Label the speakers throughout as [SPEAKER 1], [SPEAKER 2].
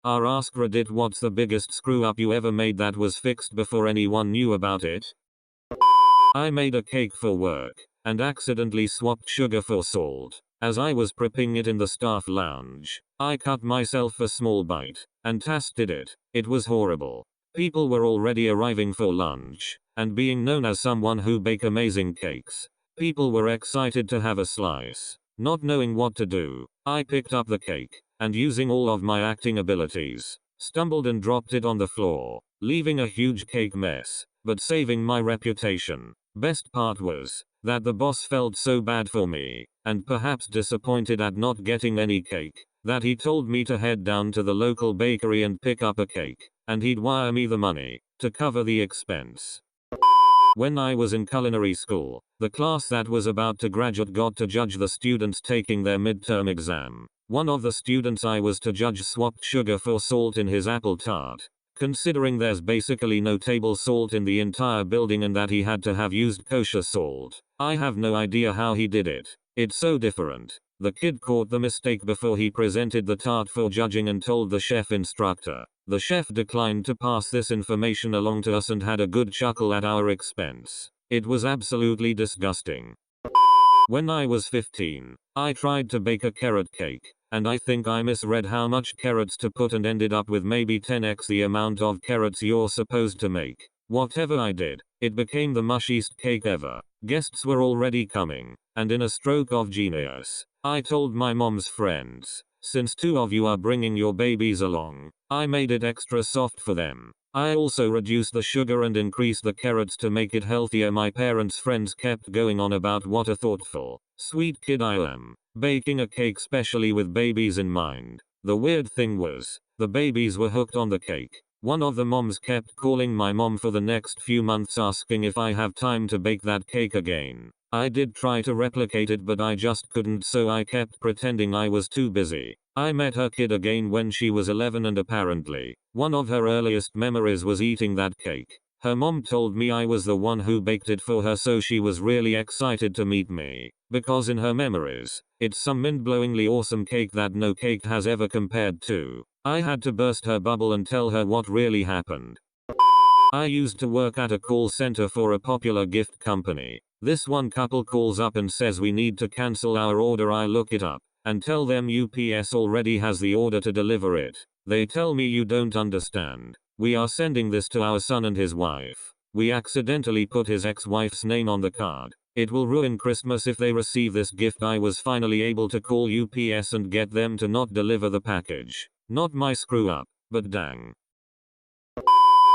[SPEAKER 1] Ask Reddit, what's the biggest screw up you ever made that was fixed before anyone knew about it? I made a cake for work and accidentally swapped sugar for salt. As I was prepping it in the staff lounge, I cut myself a small bite and tasted it. It was horrible. People were already arriving for lunch, and being known as someone who bake amazing cakes, people were excited to have a slice. Not knowing what to do, I picked up the cake, and using all of my acting abilities, stumbled and dropped it on the floor, leaving a huge cake mess, but saving my reputation. Best part was that the boss felt so bad for me, and perhaps disappointed at not getting any cake, that he told me to head down to the local bakery and pick up a cake, and he'd wire me the money to cover the expense. When I was in culinary school, the class that was about to graduate got to judge the students taking their midterm exam. One of the students I was to judge swapped sugar for salt in his apple tart. Considering there's basically no table salt in the entire building and that he had to have used kosher salt, I have no idea how he did it. It's so different. The kid caught the mistake before he presented the tart for judging and told the chef instructor. The chef declined to pass this information along to us and had a good chuckle at our expense. It was absolutely disgusting. When I was 15, I tried to bake a carrot cake, and I think I misread how much carrots to put and ended up with maybe 10x the amount of carrots you're supposed to make. Whatever I did, it became the mushiest cake ever. Guests were already coming, and in a stroke of genius, I told my mom's friends, since 2 of you are bringing your babies along, I made it extra soft for them. I also reduced the sugar and increased the carrots to make it healthier. My parents' friends kept going on about what a thoughtful, sweet kid I am, baking a cake specially with babies in mind. The weird thing was, the babies were hooked on the cake. One of the moms kept calling my mom for the next few months asking if I have time to bake that cake again. I did try to replicate it, but I just couldn't, so I kept pretending I was too busy. I met her kid again when she was 11 and apparently, one of her earliest memories was eating that cake. Her mom told me I was the one who baked it for her, so she was really excited to meet me, because in her memories, it's some mind-blowingly awesome cake that no cake has ever compared to. I had to burst her bubble and tell her what really happened. I used to work at a call center for a popular gift company. This one couple calls up and says we need to cancel our order. I look it up and tell them UPS already has the order to deliver it. They tell me you don't understand. We are sending this to our son and his wife. We accidentally put his ex-wife's name on the card. It will ruin Christmas if they receive this gift. I was finally able to call UPS and get them to not deliver the package. Not my screw up, but dang.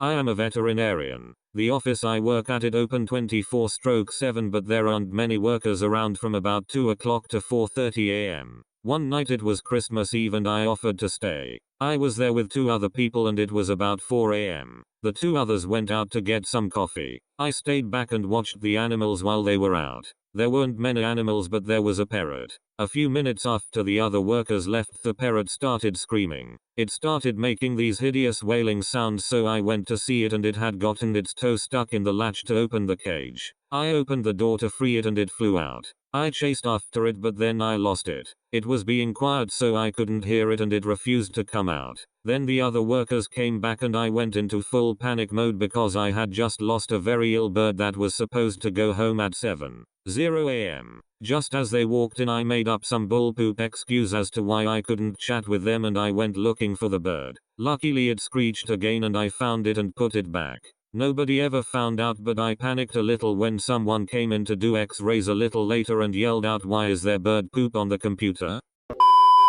[SPEAKER 1] I am a veterinarian. The office I work at, it open 24/7, but there aren't many workers around from about 2 o'clock to 4:30 a.m. One night it was Christmas Eve and I offered to stay. I was there with 2 other people and it was about 4 a.m. The 2 others went out to get some coffee. I stayed back and watched the animals while they were out. There weren't many animals, but there was a parrot. A few minutes after the other workers left, the parrot started screaming. It started making these hideous wailing sounds, so I went to see it and it had gotten its toe stuck in the latch to open the cage. I opened the door to free it and it flew out. I chased after it, but then I lost it. It was being quiet so I couldn't hear it and it refused to come out. Then the other workers came back and I went into full panic mode because I had just lost a very ill bird that was supposed to go home at 7:00 a.m. Just as they walked in, I made up some bullpoop excuse as to why I couldn't chat with them and I went looking for the bird. Luckily it screeched again and I found it and put it back. Nobody ever found out, but I panicked a little when someone came in to do x-rays a little later and yelled out, "Why is there bird poop on the computer?"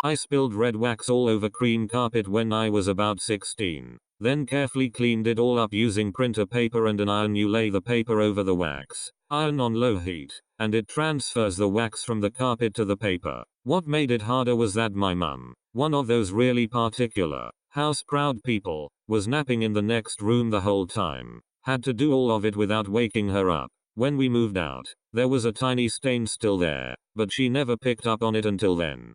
[SPEAKER 1] I spilled red wax all over cream carpet when I was about 16. Then carefully cleaned it all up using printer paper and an iron. You lay the paper over the wax, iron on low heat, and it transfers the wax from the carpet to the paper. What made it harder was that my mum, one of those really particular, house-proud people, was napping in the next room the whole time. Had to do all of it without waking her up. When we moved out, there was a tiny stain still there, but she never picked up on it until then.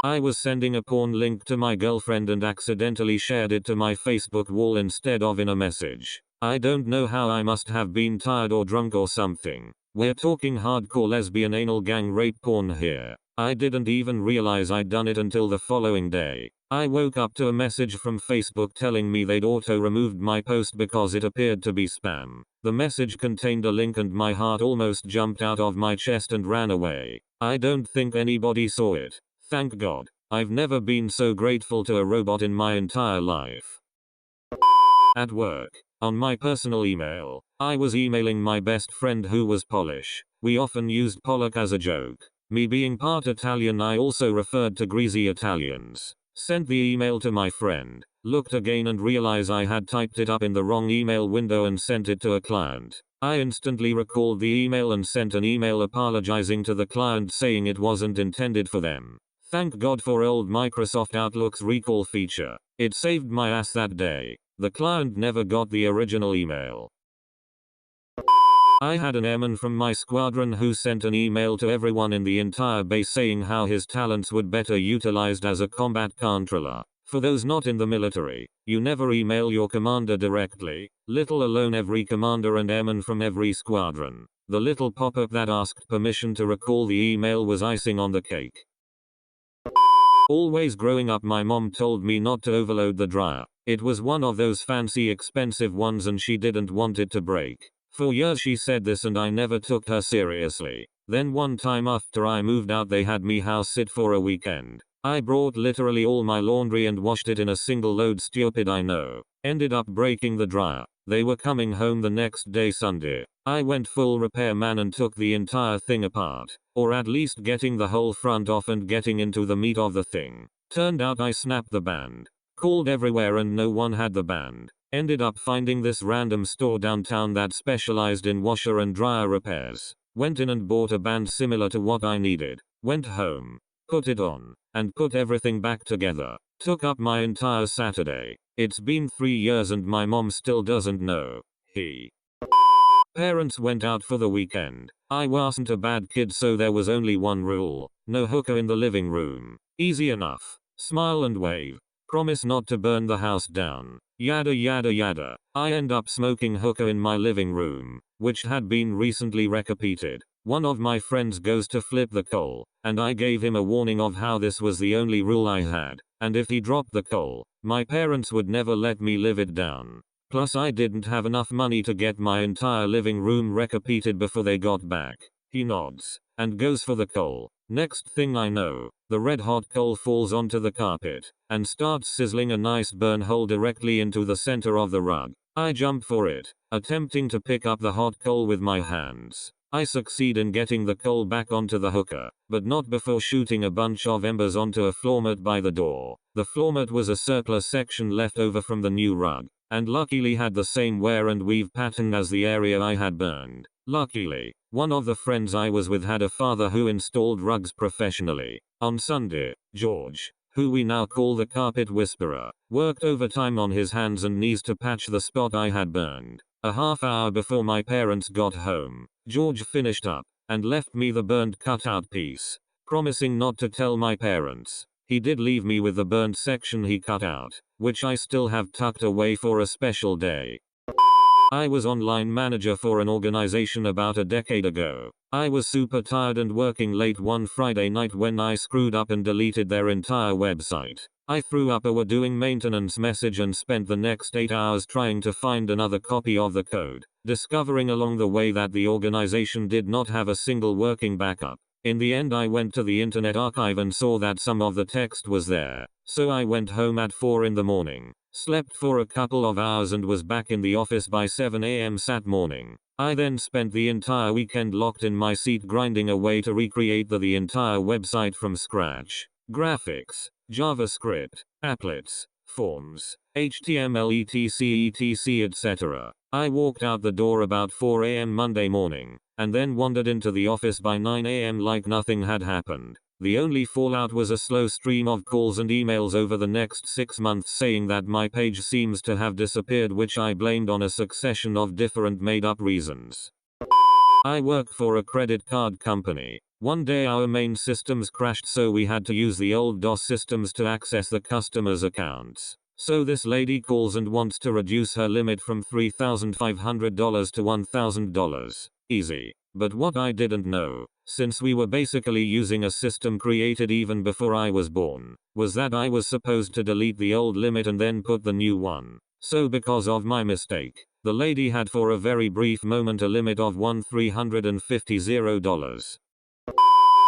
[SPEAKER 1] I was sending a porn link to my girlfriend and accidentally shared it to my Facebook wall instead of in a message. I don't know how. I must have been tired or drunk or something. We're talking hardcore lesbian anal gang rape porn here. I didn't even realize I'd done it until the following day. I woke up to a message from Facebook telling me they'd auto-removed my post because it appeared to be spam. The message contained a link and my heart almost jumped out of my chest and ran away. I don't think anybody saw it. Thank God. I've never been so grateful to a robot in my entire life. At work. On my personal email, I was emailing my best friend who was Polish. We often used Polak as a joke. Me being part Italian, I also referred to greasy Italians. Sent the email to my friend, looked again and realized I had typed it up in the wrong email window and sent it to a client. I instantly recalled the email and sent an email apologizing to the client saying it wasn't intended for them. Thank God for old Microsoft Outlook's recall feature. It saved my ass that day. The client never got the original email. I had an airman from my squadron who sent an email to everyone in the entire base saying how his talents would better utilized as a combat controller. For those not in the military, you never email your commander directly, let alone every commander and airman from every squadron. The little pop-up that asked permission to recall the email was icing on the cake. Always growing up, my mom told me not to overload the dryer. It was one of those fancy expensive ones and she didn't want it to break. For years she said this and I never took her seriously. Then one time after I moved out they had me house sit for a weekend. I brought literally all my laundry and washed it in a single load. Stupid, I know. Ended up breaking the dryer. They were coming home the next day Sunday. I went full repairman and took the entire thing apart. Or at least getting the whole front off and getting into the meat of the thing. Turned out I snapped the band. Called everywhere and no one had the band. Ended up finding this random store downtown that specialized in washer and dryer repairs. Went in and bought a band similar to what I needed. Went home. Put it on. And put everything back together. Took up my entire Saturday. It's been 3 years and my mom still doesn't know. Parents went out for the weekend. I wasn't a bad kid so there was only one rule. No hookah in the living room. Easy enough. Smile and wave. Promise not to burn the house down. Yada yada yada. I end up smoking hookah in my living room, which had been recently repeated. One of my friends goes to flip the coal, and I gave him a warning of how this was the only rule I had, and if he dropped the coal, my parents would never let me live it down. Plus I didn't have enough money to get my entire living room repeated before they got back. He nods, and goes for the coal. Next thing I know, the red hot coal falls onto the carpet, and starts sizzling a nice burn hole directly into the center of the rug. I jump for it, attempting to pick up the hot coal with my hands. I succeed in getting the coal back onto the hookah, but not before shooting a bunch of embers onto a floor mat by the door. The floor mat was a surplus section left over from the new rug, and luckily had the same wear and weave pattern as the area I had burned. Luckily, one of the friends I was with had a father who installed rugs professionally. On Sunday, George, who we now call the carpet whisperer, worked overtime on his hands and knees to patch the spot I had burned. A half hour before my parents got home, George finished up, and left me the burned cutout piece, promising not to tell my parents. He did leave me with the burned section he cut out, which I still have tucked away for a special day. I was online manager for an organization about a decade ago. I was super tired and working late one Friday night when I screwed up and deleted their entire website. I threw up a "we're doing maintenance" message and spent the next 8 hours trying to find another copy of the code, discovering along the way that the organization did not have a single working backup. In the end I went to the Internet Archive and saw that some of the text was there. So I went home at 4 in the morning, slept for a couple of hours and was back in the office by 7 a.m. Sat morning. I then spent the entire weekend locked in my seat grinding away to recreate the entire website from scratch. Graphics, JavaScript, applets, forms, HTML etc etc. I walked out the door about 4 a.m. Monday morning, and then wandered into the office by 9 a.m. like nothing had happened. The only fallout was a slow stream of calls and emails over the next 6 months saying that my page seems to have disappeared, which I blamed on a succession of different made-up reasons. I work for a credit card company. One day our main systems crashed, so we had to use the old DOS systems to access the customers' accounts. So this lady calls and wants to reduce her limit from $3,500 to $1,000. Easy. But what I didn't know since we were basically using a system created even before I was born, was that I was supposed to delete the old limit and then put the new one. So because of my mistake, the lady had for a very brief moment a limit of $1,350.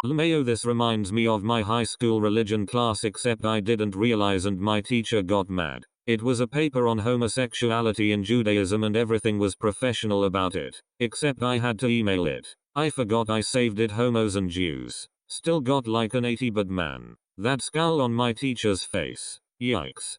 [SPEAKER 1] LMAO, this reminds me of my high school religion class, except I didn't realize and my teacher got mad. It was a paper on homosexuality in Judaism and everything was professional about it, except I had to email it. I forgot I saved it homos and Jews. Still got like an 80, but man, that scowl on my teacher's face. Yikes.